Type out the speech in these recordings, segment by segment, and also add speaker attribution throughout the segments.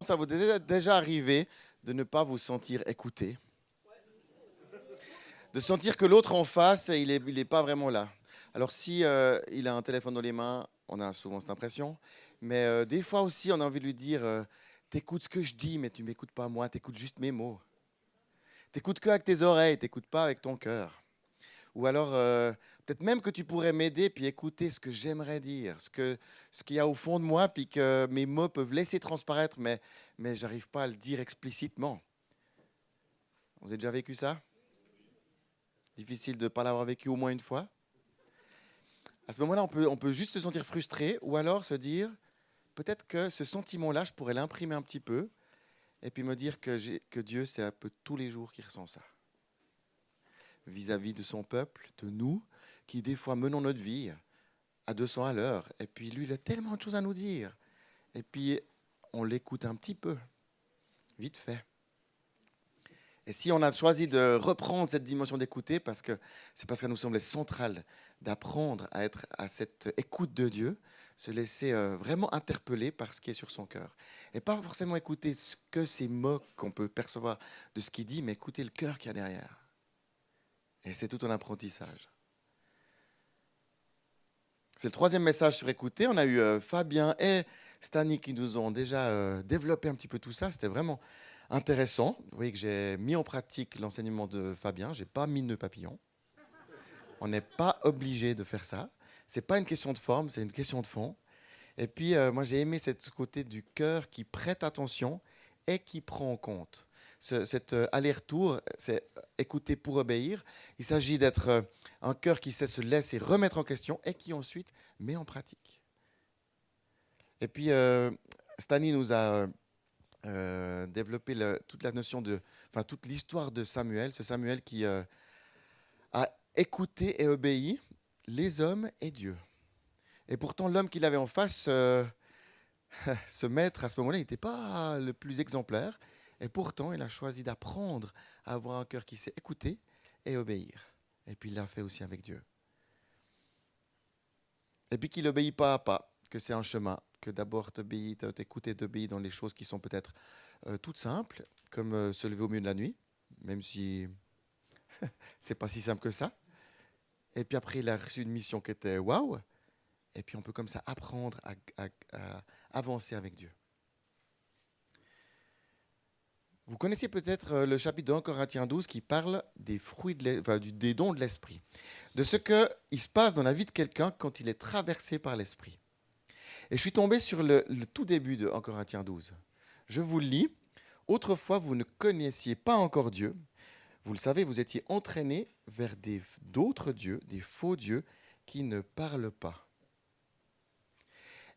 Speaker 1: Ça vous est déjà arrivé de ne pas vous sentir écouté, de sentir que l'autre en face, il est pas vraiment là. Alors si il a un téléphone dans les mains, on a souvent cette impression, mais des fois aussi on a envie de lui dire, t'écoutes ce que je dis, mais tu m'écoutes pas moi, t'écoutes juste mes mots. T'écoutes que avec tes oreilles, t'écoutes pas avec ton cœur. Ou alors peut-être même que tu pourrais m'aider puis écouter ce que j'aimerais dire, ce qu'il y a au fond de moi, puis que mes mots peuvent laisser transparaître, mais j'arrive pas à le dire explicitement. Vous avez déjà vécu ça? Difficile de ne pas l'avoir vécu au moins une fois. À ce moment-là, on peut juste se sentir frustré ou alors se dire, peut-être que ce sentiment-là, je pourrais l'imprimer un petit peu et puis me dire que Dieu, c'est un peu tous les jours qu'il ressent ça. Vis-à-vis de son peuple, de nous, qui des fois menons notre vie à 200 à l'heure. Et puis lui, il a tellement de choses à nous dire. Et puis, on l'écoute un petit peu, vite fait. Et si on a choisi de reprendre cette dimension d'écouter, c'est parce qu'elle nous semblait centrale d'apprendre à être à cette écoute de Dieu, se laisser vraiment interpeller par ce qui est sur son cœur. Et pas forcément écouter ce que ces mots qu'on peut percevoir de ce qu'il dit, mais écouter le cœur qu'il y a derrière. Et c'est tout un apprentissage. C'est le troisième message sur écouter. On a eu Fabien et Stani qui nous ont déjà développé un petit peu tout ça. C'était vraiment intéressant. Vous voyez que j'ai mis en pratique l'enseignement de Fabien. Je n'ai pas mis de nœud papillon. On n'est pas obligé de faire ça. Ce n'est pas une question de forme, c'est une question de fond. Et puis, moi, j'ai aimé ce côté du cœur qui prête attention et qui prend en compte. Cet aller-retour, c'est écouter pour obéir. Il s'agit d'être un cœur qui sait se laisser remettre en question et qui ensuite met en pratique. Et puis, Stani nous a développé toute la notion enfin, toute l'histoire de Samuel, ce Samuel qui a écouté et obéi les hommes et Dieu. Et pourtant, l'homme qu'il avait en face, ce maître, à ce moment-là, il n'était pas le plus exemplaire. Et pourtant, il a choisi d'apprendre à avoir un cœur qui sait écouter et obéir. Et puis, il l'a fait aussi avec Dieu. Et puis, qu'il obéit pas à pas, que c'est un chemin, que d'abord t'écoutes et t'obéis dans les choses qui sont peut-être toutes simples, comme se lever au milieu de la nuit, même si c'est pas si simple que ça. Et puis après, il a reçu une mission qui était waouh. Et puis on peut comme ça apprendre à avancer avec Dieu. Vous connaissez peut-être le chapitre de 1 Corinthiens 12 qui parle des fruits des dons de l'esprit, de ce qu'il se passe dans la vie de quelqu'un quand il est traversé par l'esprit. Et je suis tombé sur le tout début de 1 Corinthiens 12. Je vous le lis. Autrefois, vous ne connaissiez pas encore Dieu. Vous le savez, vous étiez entraînés vers d'autres dieux, des faux dieux qui ne parlent pas.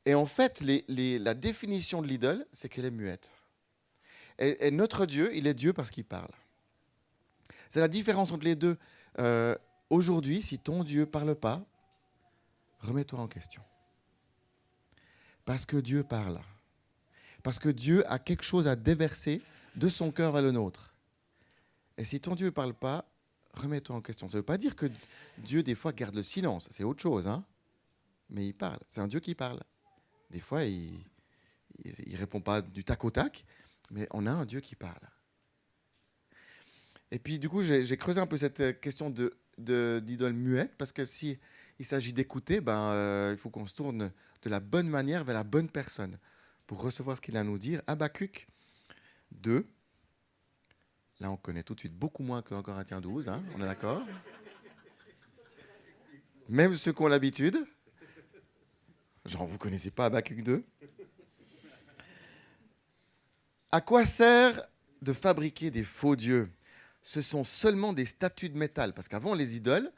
Speaker 1: Et en fait, la définition de l'idole, c'est qu'elle est muette. Et notre Dieu, il est Dieu parce qu'il parle. C'est la différence entre les deux. Aujourd'hui, si ton Dieu ne parle pas, remets-toi en question. Parce que Dieu parle. Parce que Dieu a quelque chose à déverser de son cœur vers le nôtre. Et si ton Dieu ne parle pas, remets-toi en question. Ça ne veut pas dire que Dieu, des fois, garde le silence. C'est autre chose, hein. Mais il parle. C'est un Dieu qui parle. Des fois, il ne répond pas du tac au tac, mais on a un Dieu qui parle. Et puis, du coup, j'ai creusé un peu cette question d'idole muette, parce que si il s'agit d'écouter, il faut qu'on se tourne de la bonne manière vers la bonne personne pour recevoir ce qu'il a à nous dire. Habakkuk 2. Là, on connaît tout de suite beaucoup moins qu'en Corinthiens 12, hein, on est d'accord? Même ceux qui ont l'habitude. Genre, vous ne connaissez pas Habakkuk 2? À quoi sert de fabriquer des faux dieux? Ce sont seulement des statues de métal. Parce qu'avant, les idoles,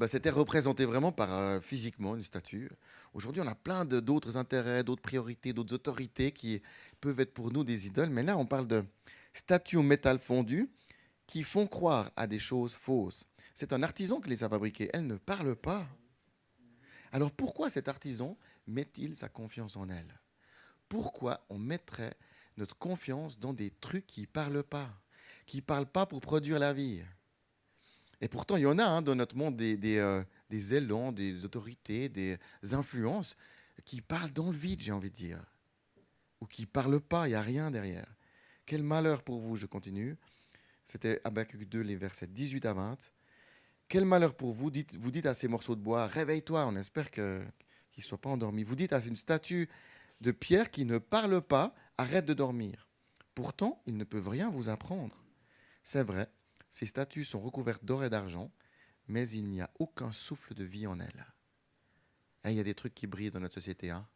Speaker 1: c'était représenté vraiment par physiquement une statue. Aujourd'hui, on a plein d'autres intérêts, d'autres priorités, d'autres autorités qui peuvent être pour nous des idoles. Mais là, on parle de statues au métal fondu qui font croire à des choses fausses. C'est un artisan qui les a fabriquées. Elles ne parlent pas. Alors pourquoi cet artisan met-il sa confiance en elles? Pourquoi on mettrait notre confiance dans des trucs qui ne parlent pas, qui ne parlent pas pour produire la vie? Et pourtant, il y en a dans notre monde des élans, des autorités, des influences qui parlent dans le vide, j'ai envie de dire. ou qui ne parle pas, il n'y a rien derrière. Quel malheur pour vous, je continue. C'était Habakkuk 2, les versets 18 à 20. Quel malheur pour vous, vous dites à ces morceaux de bois, réveille-toi, on espère qu'ils ne soient pas endormis. Vous dites à une statue de pierre qui ne parle pas, arrête de dormir. Pourtant, ils ne peuvent rien vous apprendre. C'est vrai, ces statues sont recouvertes d'or et d'argent, mais il n'y a aucun souffle de vie en elles. Et il y a des trucs qui brillent dans notre société. Hein.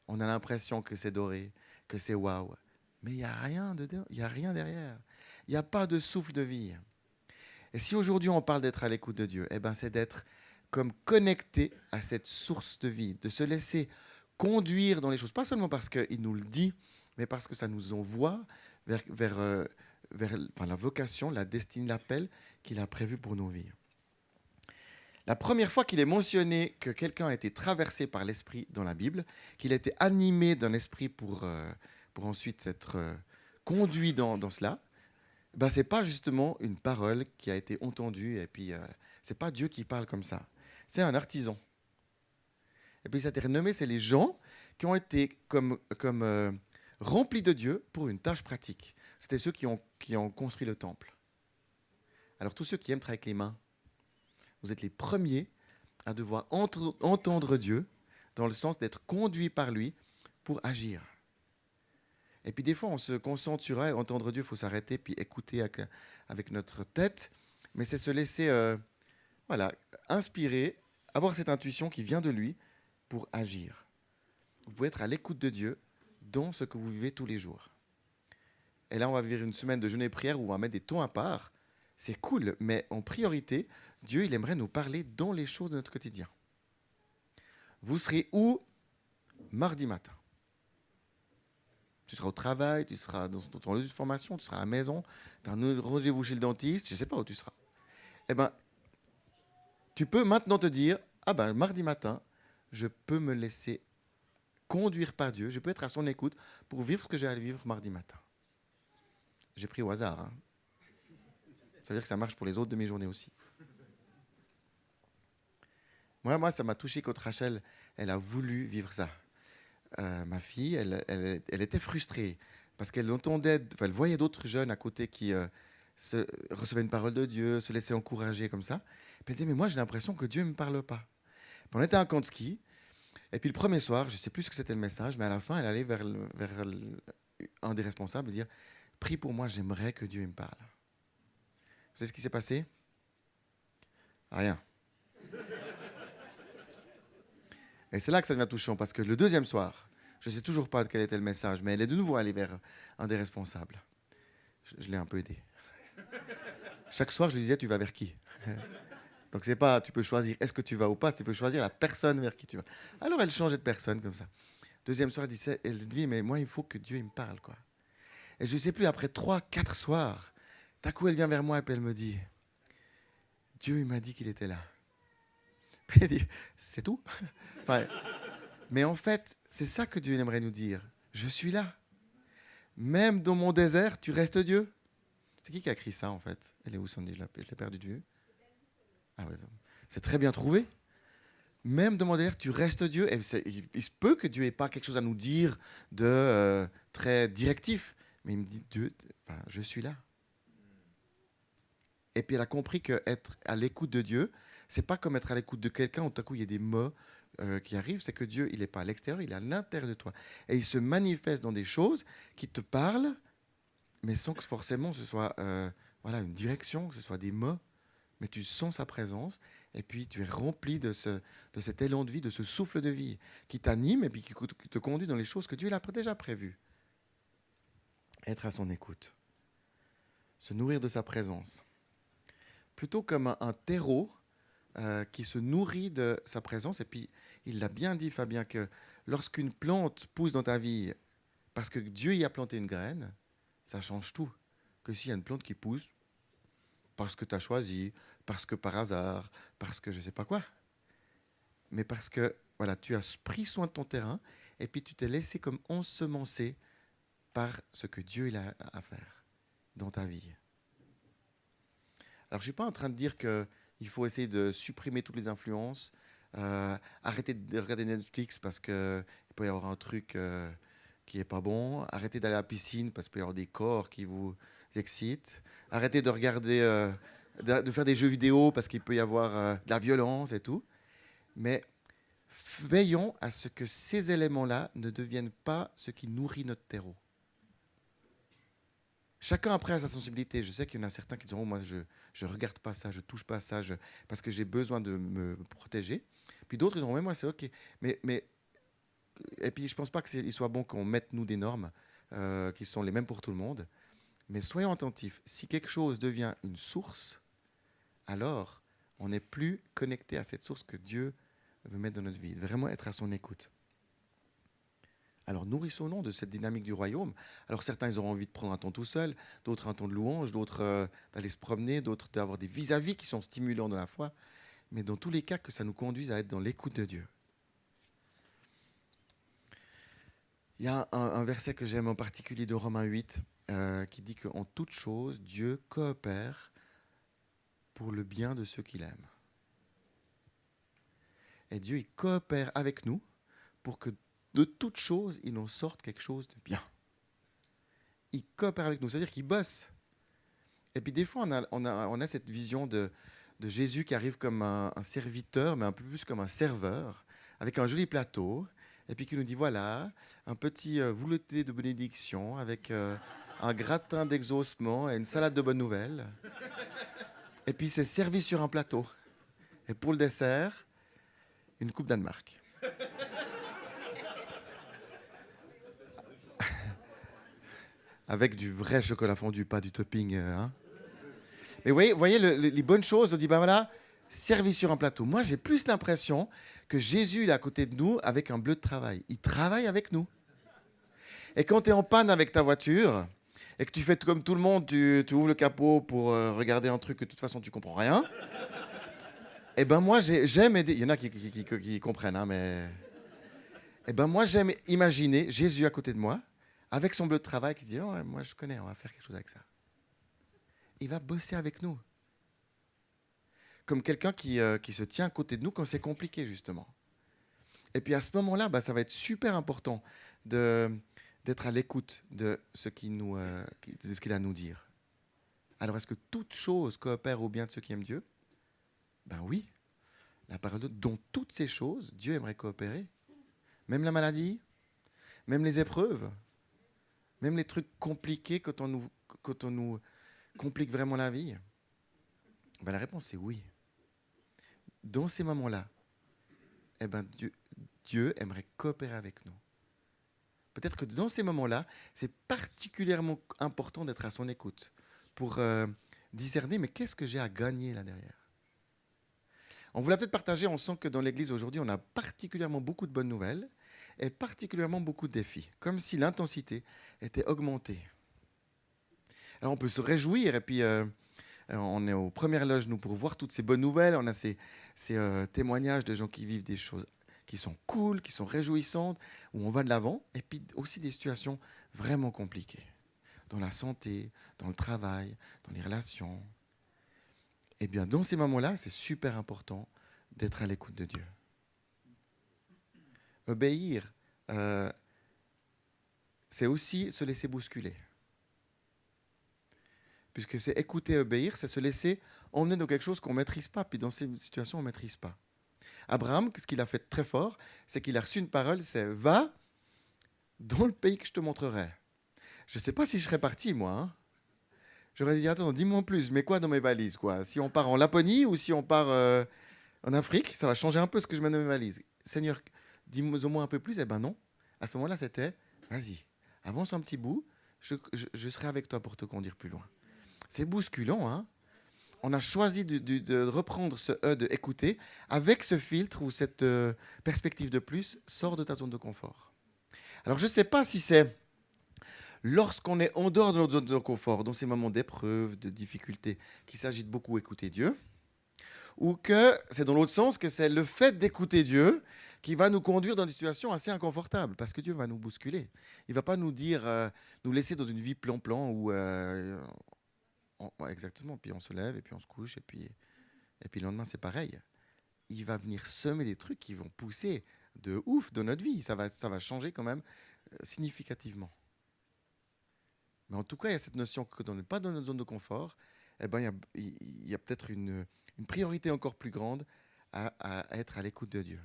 Speaker 1: On a l'impression que c'est doré, que c'est waouh. Mais il n'y a rien dedans, il n'y a rien derrière. Il n'y a pas de souffle de vie. Et si aujourd'hui on parle d'être à l'écoute de Dieu, eh ben c'est d'être comme connecté à cette source de vie, de se laisser conduire dans les choses, pas seulement parce qu'il nous le dit, mais parce que ça nous envoie vers la vocation, la destinée, l'appel qu'il a prévu pour nos vies. La première fois qu'il est mentionné que quelqu'un a été traversé par l'esprit dans la Bible, qu'il a été animé d'un esprit pour ensuite être conduit dans cela, ben, ce n'est pas justement une parole qui a été entendue et puis ce n'est pas Dieu qui parle comme ça. C'est un artisan. Et puis ça a été renommé, c'est les gens qui ont été comme remplis de Dieu pour une tâche pratique. C'était ceux qui ont construit le temple. Alors tous ceux qui aiment travailler avec les mains, vous êtes les premiers à devoir entendre Dieu dans le sens d'être conduits par lui pour agir. Et puis des fois, on se concentre sur entendre Dieu, il faut s'arrêter, puis écouter avec notre tête. Mais c'est se laisser inspirer, avoir cette intuition qui vient de lui pour agir. Vous pouvez être à l'écoute de Dieu dans ce que vous vivez tous les jours. Et là, on va vivre une semaine de jeûne et prière où on va mettre des temps à part. C'est cool, mais en priorité, Dieu, il aimerait nous parler dans les choses de notre quotidien. Vous serez où mardi matin? Tu seras au travail, tu seras dans ton lieu de formation, tu seras à la maison, tu as un rendez-vous chez le dentiste, je ne sais pas où tu seras. Eh bien, tu peux maintenant te dire, mardi matin, je peux me laisser conduire par Dieu, je peux être à son écoute pour vivre ce que j'ai à vivre mardi matin. J'ai pris au hasard. Hein. Ça veut dire que ça marche pour les autres de mes journées aussi. Moi, ça m'a touché quand Rachel, elle a voulu vivre ça. Ma fille, elle était frustrée parce qu'elle entendait, elle voyait d'autres jeunes à côté qui recevaient une parole de Dieu, se laissaient encourager comme ça. Puis elle disait, mais moi j'ai l'impression que Dieu ne me parle pas. Puis on était à un camp de ski, et puis le premier soir, je ne sais plus ce que c'était le message, mais à la fin, elle allait vers un des responsables et dire, prie pour moi, j'aimerais que Dieu me parle. Vous savez ce qui s'est passé? Rien. Et c'est là que ça devient touchant, parce que le deuxième soir, je ne sais toujours pas quel était le message, mais elle est de nouveau allée vers un des responsables. Je l'ai un peu aidé. Chaque soir, je lui disais, tu vas vers qui? Donc, c'est pas, tu peux choisir est-ce que tu vas ou pas, tu peux choisir la personne vers qui tu vas. Alors, elle changeait de personne comme ça. Deuxième soir, elle dit, mais moi, il faut que Dieu il me parle, quoi. Et je ne sais plus, après 3-4 soirs, d'un coup, elle vient vers moi et puis elle me dit, Dieu, il m'a dit qu'il était là. Puis elle dit, c'est tout. Enfin, mais en fait, c'est ça que Dieu aimerait nous dire. Je suis là. Même dans mon désert, tu restes Dieu. C'est qui a écrit ça, en fait? Elle est où, Sandy? Je l'ai perdu de vue. Ah ouais, c'est très bien trouvé. Même dans mon désert, tu restes Dieu. Et il se peut que Dieu n'ait pas quelque chose à nous dire de très directif. Mais il me dit, Dieu, je suis là. Et puis elle a compris qu'être à l'écoute de Dieu, c'est pas comme être à l'écoute de quelqu'un où tout à coup il y a des mots qui arrivent, c'est que Dieu, il n'est pas à l'extérieur, il est à l'intérieur de toi. Et il se manifeste dans des choses qui te parlent, mais sans que forcément ce soit une direction, que ce soit des mots, mais tu sens sa présence, et puis tu es rempli de cet élan de vie, de ce souffle de vie qui t'anime et puis qui te conduit dans les choses que Dieu a déjà prévues. Être à son écoute, se nourrir de sa présence. Plutôt comme un terreau qui se nourrit de sa présence. Et puis, il l'a bien dit, Fabien, que lorsqu'une plante pousse dans ta vie, parce que Dieu y a planté une graine, ça change tout. Que s'il y a une plante qui pousse, parce que tu as choisi, parce que par hasard, parce que je ne sais pas quoi, mais parce que tu as pris soin de ton terrain, et puis tu t'es laissé comme ensemencer par ce que Dieu il a à faire dans ta vie. Alors, je ne suis pas en train de dire qu'il faut essayer de supprimer toutes les influences, arrêter de regarder Netflix parce qu'il peut y avoir un truc qui n'est pas bon. Arrêtez d'aller à la piscine parce qu'il peut y avoir des corps qui vous excitent. Arrêtez de regarder, de faire des jeux vidéo parce qu'il peut y avoir de la violence et tout. Mais veillons à ce que ces éléments-là ne deviennent pas ce qui nourrit notre terreau. Chacun après a sa sensibilité. Je sais qu'il y en a certains qui diront, moi je ne regarde pas ça, je ne touche pas ça, parce que j'ai besoin de me protéger. Puis d'autres diront, mais moi c'est OK. Et puis je ne pense pas qu'il soit bon qu'on mette nous des normes qui sont les mêmes pour tout le monde. Mais soyons attentifs. Si quelque chose devient une source, alors on n'est plus connecté à cette source que Dieu veut mettre dans notre vie. Vraiment être à son écoute. Alors nourrissons-nous de cette dynamique du royaume. Alors certains, ils auront envie de prendre un temps tout seul, d'autres un temps de louange, d'autres d'aller se promener, d'autres d'avoir des vis-à-vis qui sont stimulants dans la foi. Mais dans tous les cas, que ça nous conduise à être dans l'écoute de Dieu. Il y a un verset que j'aime en particulier de Romains 8 qui dit qu'en toute chose, Dieu coopère pour le bien de ceux qu'il aime. Et Dieu, il coopère avec nous pour que de toute chose, il nous sorte quelque chose de bien. Il coopère avec nous, c'est-à-dire qu'il bosse. Et puis des fois, on a cette vision de Jésus qui arrive comme un serviteur, mais un peu plus comme un serveur, avec un joli plateau, et puis qui nous dit, voilà, un petit velouté de bénédiction, avec un gratin d'exaucement et une salade de bonnes nouvelles. Et puis c'est servi sur un plateau. Et pour le dessert, une coupe Danemark. Avec du vrai chocolat fondu, pas du topping. Hein. Mais vous voyez les bonnes choses, on dit, ben voilà, servi sur un plateau. Moi, j'ai plus l'impression que Jésus est à côté de nous avec un bleu de travail. Il travaille avec nous. Et quand tu es en panne avec ta voiture, et que tu fais comme tout le monde, tu ouvres le capot pour regarder un truc que de toute façon tu comprends rien, et ben moi, j'aime aider. Il y en a qui comprennent, hein, mais... Et ben moi, j'aime imaginer Jésus à côté de moi, avec son bleu de travail, qui dit, oh, ouais, moi je connais, on va faire quelque chose avec ça. Il va bosser avec nous. Comme quelqu'un qui se tient à côté de nous quand c'est compliqué, justement. Et puis à ce moment-là, bah, ça va être super important d'être à l'écoute de ce qu'il a à nous dire. Alors, est-ce que toute chose coopère au bien de ceux qui aiment Dieu? Ben oui. La parole de Dieu, dont toutes ces choses, Dieu aimerait coopérer. Même la maladie, même les épreuves, même les trucs compliqués quand on nous complique vraiment la vie. Ben, la réponse est oui. Dans ces moments-là, eh ben, Dieu aimerait coopérer avec nous. Peut-être que dans ces moments-là, c'est particulièrement important d'être à son écoute pour discerner, mais qu'est-ce que j'ai à gagner là derrière? On vous l'a peut-être partagé, on sent que dans l'Église aujourd'hui, on a particulièrement beaucoup de bonnes nouvelles et particulièrement beaucoup de défis, comme si l'intensité était augmentée. Alors on peut se réjouir et puis on est aux premières loges, nous, pour voir toutes ces bonnes nouvelles. On a ces témoignages de gens qui vivent des choses qui sont cool, qui sont réjouissantes, où on va de l'avant, et puis aussi des situations vraiment compliquées, dans la santé, dans le travail, dans les relations. Eh bien, dans ces moments-là, c'est super important d'être à l'écoute de Dieu. Obéir, c'est aussi se laisser bousculer. Puisque c'est écouter, obéir, c'est se laisser emmener dans quelque chose qu'on ne maîtrise pas, puis dans ces situations, on ne maîtrise pas. Abraham, ce qu'il a fait de très fort, c'est qu'il a reçu une parole, c'est « Va dans le pays que je te montrerai ». Je ne sais pas si je serais parti, moi. Hein. J'aurais dit « Attends, dis-moi en plus, je mets quoi dans mes valises quoi? Si on part en Laponie ou si on part en Afrique, ça va changer un peu ce que je mets dans mes valises. Seigneur, dis-moi au moins un peu plus. » Eh bien non. À ce moment-là, c'était « Vas-y, avance un petit bout, je serai avec toi pour te conduire plus loin. » C'est bousculant, hein. On a choisi de reprendre ce « de écouter » avec ce filtre ou cette perspective de plus, sors de ta zone de confort. Alors, je ne sais pas si c'est lorsqu'on est en dehors de notre zone de confort, dans ces moments d'épreuve, de difficulté, qu'il s'agit de beaucoup écouter Dieu, ou que c'est dans l'autre sens, que c'est le fait d'écouter Dieu qui va nous conduire dans des situations assez inconfortables, parce que Dieu va nous bousculer. Il ne va pas nous dire, nous laisser dans une vie plan-plan où... exactement, puis on se lève, et puis on se couche, et puis le lendemain, c'est pareil. Il va venir semer des trucs qui vont pousser de ouf dans notre vie. Ça va changer quand même significativement. Mais en tout cas, il y a cette notion que dans on n'est pas dans notre zone de confort, eh ben, il y a peut-être une priorité encore plus grande à être à l'écoute de Dieu.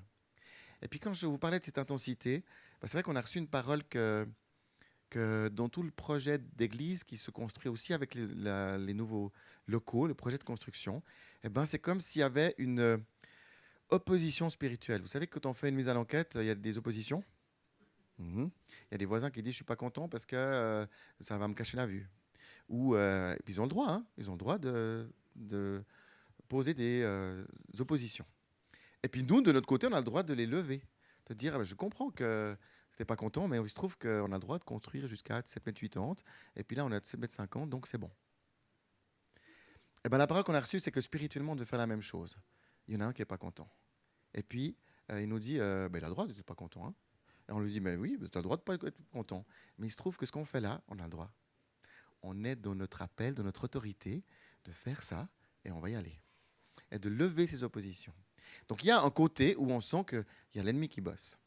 Speaker 1: Et puis quand je vous parlais de cette intensité, ben, c'est vrai qu'on a reçu une parole que dans tout le projet d'église qui se construit aussi avec les nouveaux locaux, le projet de construction, eh ben, c'est comme s'il y avait une opposition spirituelle. Vous savez que quand on fait une mise à l'enquête, il y a des oppositions. Il y a des voisins qui disent je suis pas content parce que ça va me cacher la vue. Ou et puis ils ont le droit, hein, ils ont le droit de poser des oppositions. Et puis nous, de notre côté, on a le droit de les lever, de dire ah ben, je comprends que tu n'es pas content, mais il se trouve qu'on a le droit de construire jusqu'à 7,80 m. Et puis là, on est à 7,50 m, donc c'est bon. Et ben la parole qu'on a reçue, c'est que spirituellement, on devait faire la même chose. Il y en a un qui n'est pas content. Et puis, il nous dit ben, il a le droit d'être pas content. Hein. Et on lui dit, mais oui, tu as le droit de ne pas être content. Mais il se trouve que ce qu'on fait là, on a le droit. On est dans notre appel, dans notre autorité, de faire ça, et on va y aller. Et de lever ces oppositions. Donc il y a un côté où on sent qu'il y a l'ennemi qui bosse.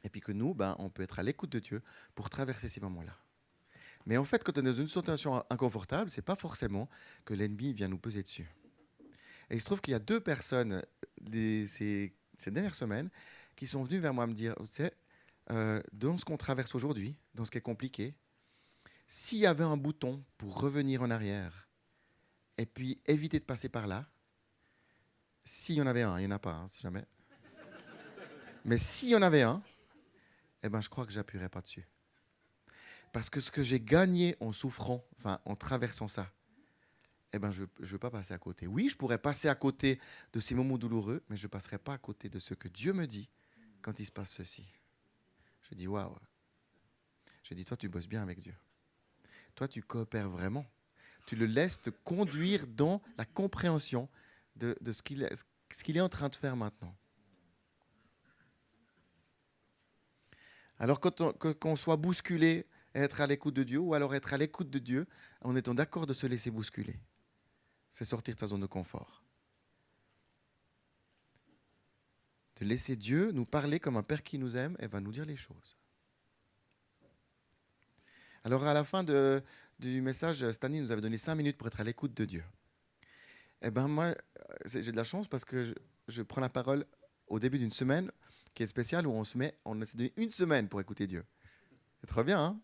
Speaker 1: Et puis que nous, ben, on peut être à l'écoute de Dieu pour traverser ces moments-là. Mais en fait, quand on est dans une situation inconfortable, ce n'est pas forcément que l'ennemi vient nous peser dessus. Et il se trouve qu'il y a 2 personnes ces dernières semaines qui sont venues vers moi me dire, tu sais, dans ce qu'on traverse aujourd'hui, dans ce qui est compliqué, s'il y avait un bouton pour revenir en arrière et puis éviter de passer par là, s'il y en avait un, il n'y en a pas, hein, si jamais. Mais s'il y en avait un, eh ben, je crois que je n'appuierais pas dessus. Parce que ce que j'ai gagné en souffrant, enfin en traversant ça, eh ben, je ne veux pas passer à côté. Oui, je pourrais passer à côté de ces moments douloureux, mais je ne passerai pas à côté de ce que Dieu me dit quand il se passe ceci. Je dis, waouh. Je dis, toi, tu bosses bien avec Dieu. Toi, tu coopères vraiment. Tu le laisses te conduire dans la compréhension de ce qu'il est en train de faire maintenant. Alors, qu'on soit bousculé et être à l'écoute de Dieu, ou alors être à l'écoute de Dieu en étant d'accord de se laisser bousculer, c'est sortir de sa zone de confort. De laisser Dieu nous parler comme un Père qui nous aime et va nous dire les choses. Alors, à la fin du message, Stanley nous avait donné 5 minutes pour être à l'écoute de Dieu. Eh bien, moi, j'ai de la chance parce que je prends la parole au début d'une semaine qui est spéciale où on s'est donné 1 semaine pour écouter Dieu. C'est trop bien, hein?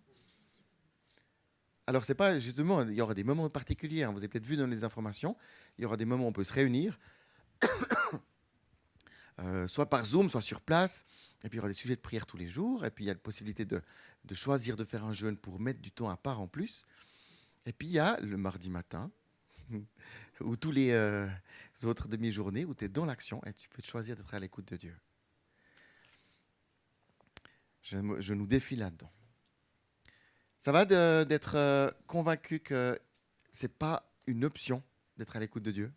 Speaker 1: Alors, c'est pas justement, il y aura des moments particuliers, hein, vous avez peut-être vu dans les informations, il y aura des moments où on peut se réunir, soit par Zoom, soit sur place, et puis il y aura des sujets de prière tous les jours, et puis il y a la possibilité de choisir de faire un jeûne pour mettre du temps à part en plus. Et puis il y a le mardi matin, ou tous les autres demi-journées où tu es dans l'action et tu peux te choisir d'être à l'écoute de Dieu. Je nous défie là-dedans. Ça va d'être convaincu que ce n'est pas une option d'être à l'écoute de Dieu,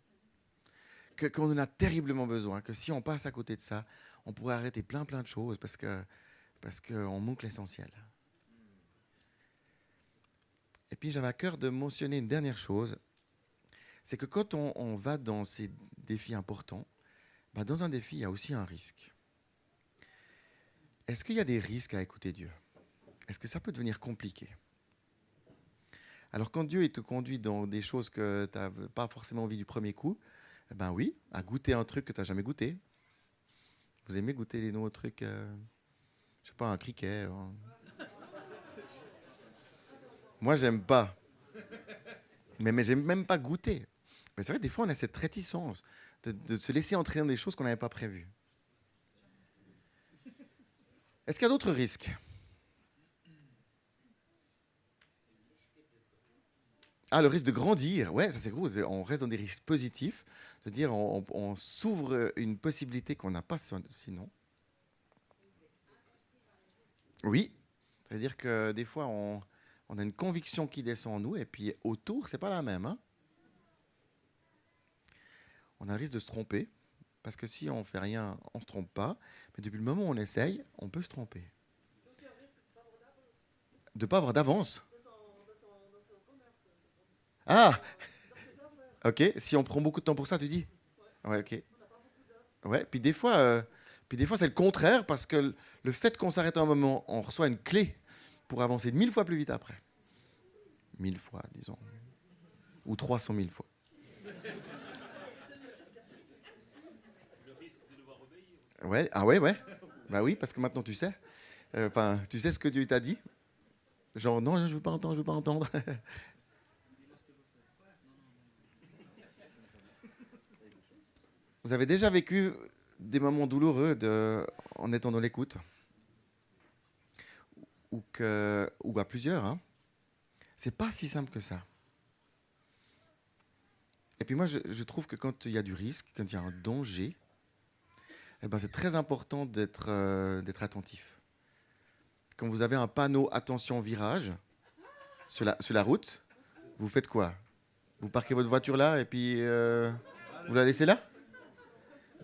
Speaker 1: qu'on en a terriblement besoin, que si on passe à côté de ça, on pourrait arrêter plein de choses parce qu'on manque l'essentiel. Et puis j'avais à cœur de mentionner une dernière chose, c'est que quand on va dans ces défis importants, bah dans un défi, il y a aussi un risque. Est-ce qu'il y a des risques à écouter Dieu? Est-ce que ça peut devenir compliqué? Alors quand Dieu il te conduit dans des choses que tu n'as pas forcément envie du premier coup, ben oui, à goûter un truc que tu n'as jamais goûté. Vous aimez goûter les nouveaux trucs, je sais pas, un criquet. Moi, j'aime pas. Mais j'aime même pas goûter. Mais c'est vrai, des fois, on a cette réticence de se laisser entraîner dans des choses qu'on n'avait pas prévues. Est-ce qu'il y a d'autres risques? Ah, le risque de grandir, ouais, ça c'est gros. On reste dans des risques positifs, c'est-à-dire on s'ouvre une possibilité qu'on n'a pas sinon. Oui, c'est-à-dire que des fois on a une conviction qui descend en nous et puis autour, c'est pas la même. Hein. On a le risque de se tromper, parce que si on ne fait rien, on ne se trompe pas. Mais depuis le moment où on essaye, on peut se tromper. De ne pas avoir d'avance. Ah, ok. Si on prend beaucoup de temps pour ça, tu dis? Ouais, ok. Ouais. Puis des fois, Puis des fois, c'est le contraire, parce que le fait qu'on s'arrête un moment, on reçoit une clé pour avancer 1000 fois plus vite après. 1000 fois, disons. Ou 300 000 fois. Ouais, ah ouais, ouais. Bah oui, parce que maintenant tu sais. Enfin, tu sais ce que Dieu t'a dit. Genre, non, je veux pas entendre, je veux pas entendre. Vous avez déjà vécu des moments douloureux en étant dans l'écoute, ou à plusieurs, hein. C'est pas si simple que ça. Et puis moi, je trouve que quand il y a du risque, quand il y a un danger, eh ben, c'est très important d'être attentif. Quand vous avez un panneau attention virage sur la route, vous faites quoi? Vous parquez votre voiture là et puis vous la laissez là?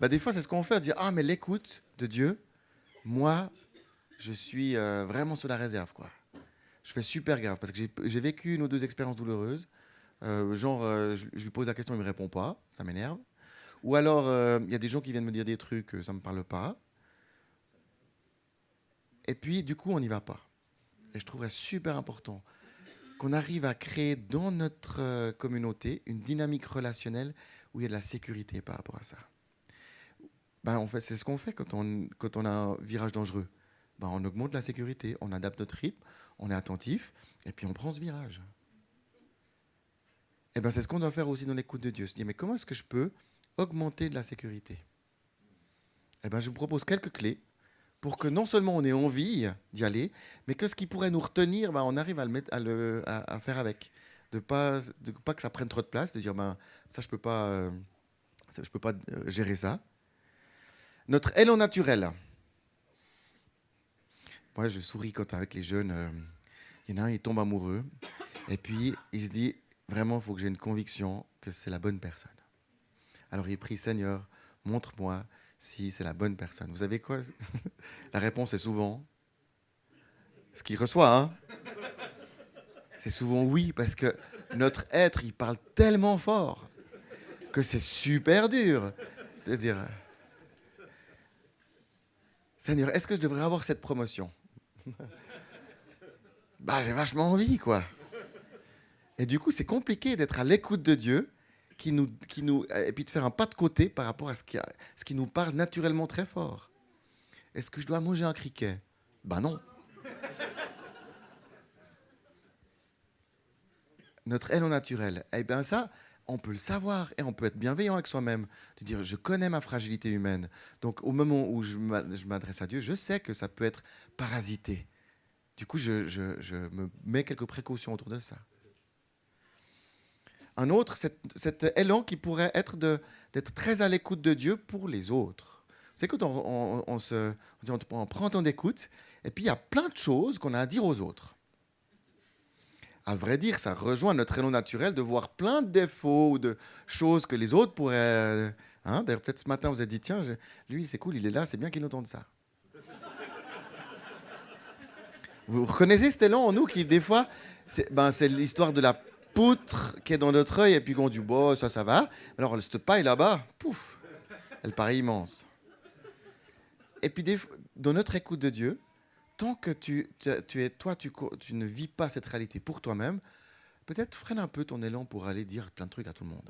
Speaker 1: Bah, des fois, c'est ce qu'on fait, dire ah mais l'écoute de Dieu, moi, je suis vraiment sur la réserve, quoi. Je fais super gaffe parce que j'ai vécu une ou deux expériences douloureuses. Je lui pose la question, il me répond pas, ça m'énerve. Ou alors, il y a des gens qui viennent me dire des trucs, ça me parle pas. Et puis, du coup, on n'y va pas. Et je trouverais super important qu'on arrive à créer dans notre communauté une dynamique relationnelle où il y a de la sécurité par rapport à ça. Ben, en fait, c'est ce qu'on fait quand on a un virage dangereux. Ben, on augmente la sécurité, on adapte notre rythme, on est attentif, et puis on prend ce virage. Et ben, c'est ce qu'on doit faire aussi dans l'écoute de Dieu. Se dire, mais comment est-ce que je peux augmenter de la sécurité? Et ben, je vous propose quelques clés pour que non seulement on ait envie d'y aller, mais que ce qui pourrait nous retenir, ben, on arrive à le mettre, à faire avec. De pas que ça prenne trop de place, de dire, ben, ça, je peux pas, je peux pas gérer ça. Notre élan naturel. Moi, je souris quand avec les jeunes, il y en a un, il tombe amoureux, et puis il se dit, vraiment, il faut que j'ai une conviction que c'est la bonne personne. Alors il prie, Seigneur, montre-moi si c'est la bonne personne. Vous savez quoi? La réponse est souvent, ce qu'il reçoit, hein, c'est souvent oui, parce que notre être, il parle tellement fort que c'est super dur de dire, Seigneur, est-ce que je devrais avoir cette promotion? Bah, j'ai vachement envie, quoi. Et du coup, c'est compliqué d'être à l'écoute de Dieu, et puis de faire un pas de côté par rapport à ce qui nous parle naturellement très fort. Est-ce que je dois manger un criquet? Ben non. Notre élan naturel, eh bien ça, on peut le savoir et on peut être bienveillant avec soi-même. De dire, je connais ma fragilité humaine. Donc au moment où je m'adresse à Dieu, je sais que ça peut être parasité. Du coup, je me mets quelques précautions autour de ça. Un autre, cet élan qui pourrait être d'être très à l'écoute de Dieu pour les autres. C'est quand on prend un temps d'écoute, et puis il y a plein de choses qu'on a à dire aux autres. À vrai dire, ça rejoint notre élan naturel de voir plein de défauts ou de choses que les autres pourraient... hein. D'ailleurs, peut-être ce matin, vous avez dit, tiens, lui, c'est cool, il est là, c'est bien qu'il entende ça. Vous reconnaissez cet élan en nous qui, des fois, c'est l'histoire de la poutre qui est dans notre œil et puis qu'on dit, bon, ça va. Alors, cette paille là-bas, pouf, elle paraît immense. Et puis, dans notre écoute de Dieu, tant que tu ne vis pas cette réalité pour toi-même, peut-être freine un peu ton élan pour aller dire plein de trucs à tout le monde.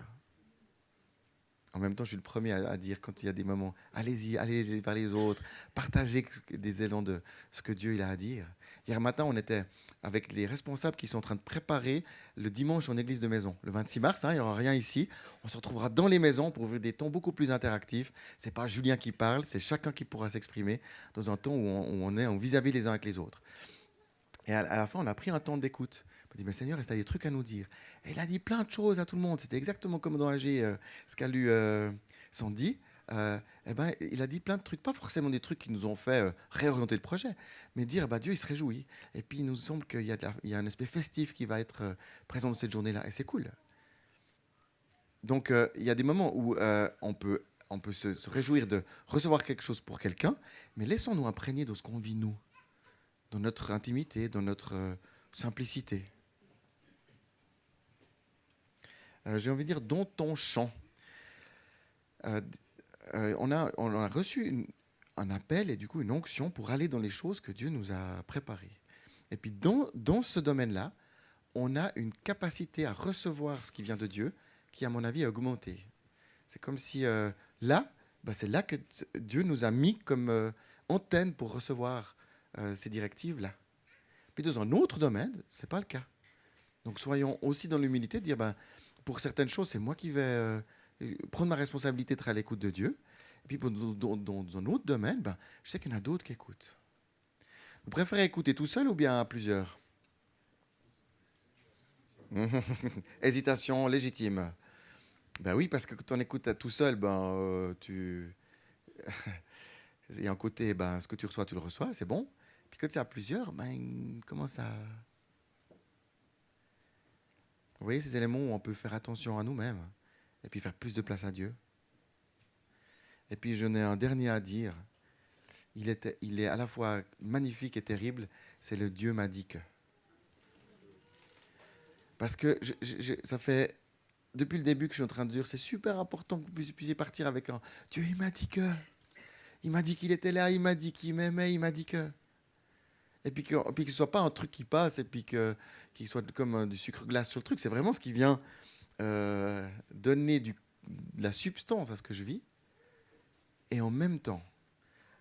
Speaker 1: En même temps, je suis le premier à dire quand il y a des moments, allez-y, allez vers les autres, partagez des élans de ce que Dieu il a à dire. Hier matin, on était avec les responsables qui sont en train de préparer le dimanche en église de maison. Le 26 mars, hein, il n'y aura rien ici. On se retrouvera dans les maisons pour ouvrir des temps beaucoup plus interactifs. Ce n'est pas Julien qui parle, c'est chacun qui pourra s'exprimer dans un temps où on est vis-à-vis les uns avec les autres. Et à la fin, on a pris un temps d'écoute. On dit, mais Seigneur, est-ce que tu as des trucs à nous dire? Et il a dit plein de choses à tout le monde. C'était exactement comme dans AG, ce qu'a lu Sandy. Il a dit plein de trucs, pas forcément des trucs qui nous ont fait réorienter le projet, mais dire, Dieu, il se réjouit. Et puis, il nous semble qu'il y a un aspect festif qui va être présent dans cette journée-là. Et c'est cool. Donc, il y a des moments où on peut se réjouir de recevoir quelque chose pour quelqu'un, mais laissons-nous imprégner de ce qu'on vit, nous, dans notre intimité, dans notre simplicité. J'ai envie de dire, dans ton champ. On a reçu un appel et du coup une onction pour aller dans les choses que Dieu nous a préparées. Et puis dans ce domaine-là, on a une capacité à recevoir ce qui vient de Dieu qui, à mon avis, a augmenté. C'est comme si là, c'est là que Dieu nous a mis comme antenne pour recevoir ces directives-là. Puis dans un autre domaine, ce n'est pas le cas. Donc soyons aussi dans l'humilité de dire, pour certaines choses, c'est moi qui vais prendre ma responsabilité d'être à l'écoute de Dieu. Et puis dans un autre domaine, je sais qu'il y en a d'autres qui écoutent. Vous préférez écouter tout seul ou bien à plusieurs? Hésitation légitime. Ben oui, parce que quand on écoute tout seul, il y a un côté, ce que tu reçois, tu le reçois, c'est bon. Puis quand c'est à plusieurs, comment ça... Vous voyez ces éléments où on peut faire attention à nous-mêmes et puis faire plus de place à Dieu. Et puis je n'ai un dernier à dire. Il est à la fois magnifique et terrible. C'est le Dieu m'a dit que. Parce que ça fait depuis le début que je suis en train de dire, c'est super important que vous puissiez partir avec un Dieu, il m'a dit que. Il m'a dit qu'il était là, il m'a dit qu'il m'aimait, il m'a dit que. Et puis que ce ne soit pas un truc qui passe et puis qu'il soit comme du sucre glace sur le truc. C'est vraiment ce qui vient donner de la substance à ce que je vis. Et en même temps,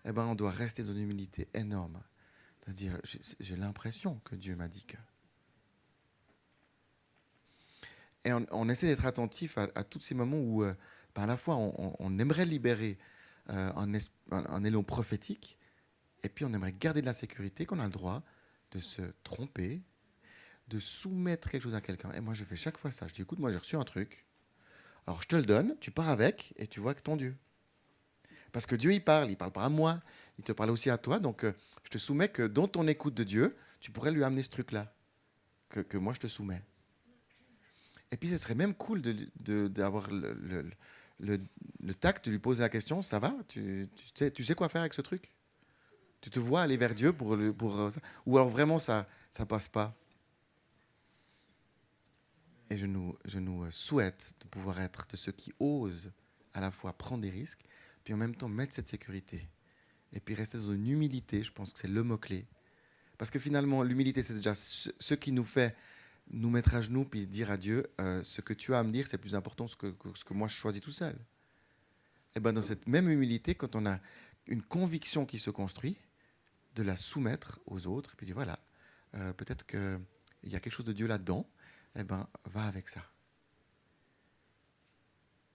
Speaker 1: on doit rester dans une humilité énorme. C'est-à-dire, j'ai l'impression que Dieu m'a dit que. Et on essaie d'être attentif à tous ces moments où, à la fois, on aimerait libérer un élan prophétique, et puis on aimerait garder de la sécurité, qu'on a le droit de se tromper, de soumettre quelque chose à quelqu'un. Et moi, je fais chaque fois ça. Je dis, écoute, moi, j'ai reçu un truc. Alors, je te le donne, tu pars avec, et tu vois que ton Dieu. Parce que Dieu, il parle pas à moi, il te parle aussi à toi. Donc, je te soumets que dans ton écoute de Dieu, tu pourrais lui amener ce truc-là, que moi, je te soumets. Et puis, ce serait même cool d'avoir le tact de lui poser la question, ça va, tu sais quoi faire avec ce truc? Tu te vois aller vers Dieu pour ça? Ou alors vraiment, ça passe pas? Et je nous souhaite de pouvoir être de ceux qui osent à la fois prendre des risques, puis en même temps mettre cette sécurité. Et puis rester dans une humilité, je pense que c'est le mot-clé. Parce que finalement, l'humilité, c'est déjà ce qui nous fait nous mettre à genoux puis dire à Dieu, ce que tu as à me dire, c'est plus important que ce que moi je choisis tout seul. Et dans cette même humilité, quand on a une conviction qui se construit, de la soumettre aux autres, et puis dire voilà, peut-être qu'il y a quelque chose de Dieu là-dedans, va avec ça.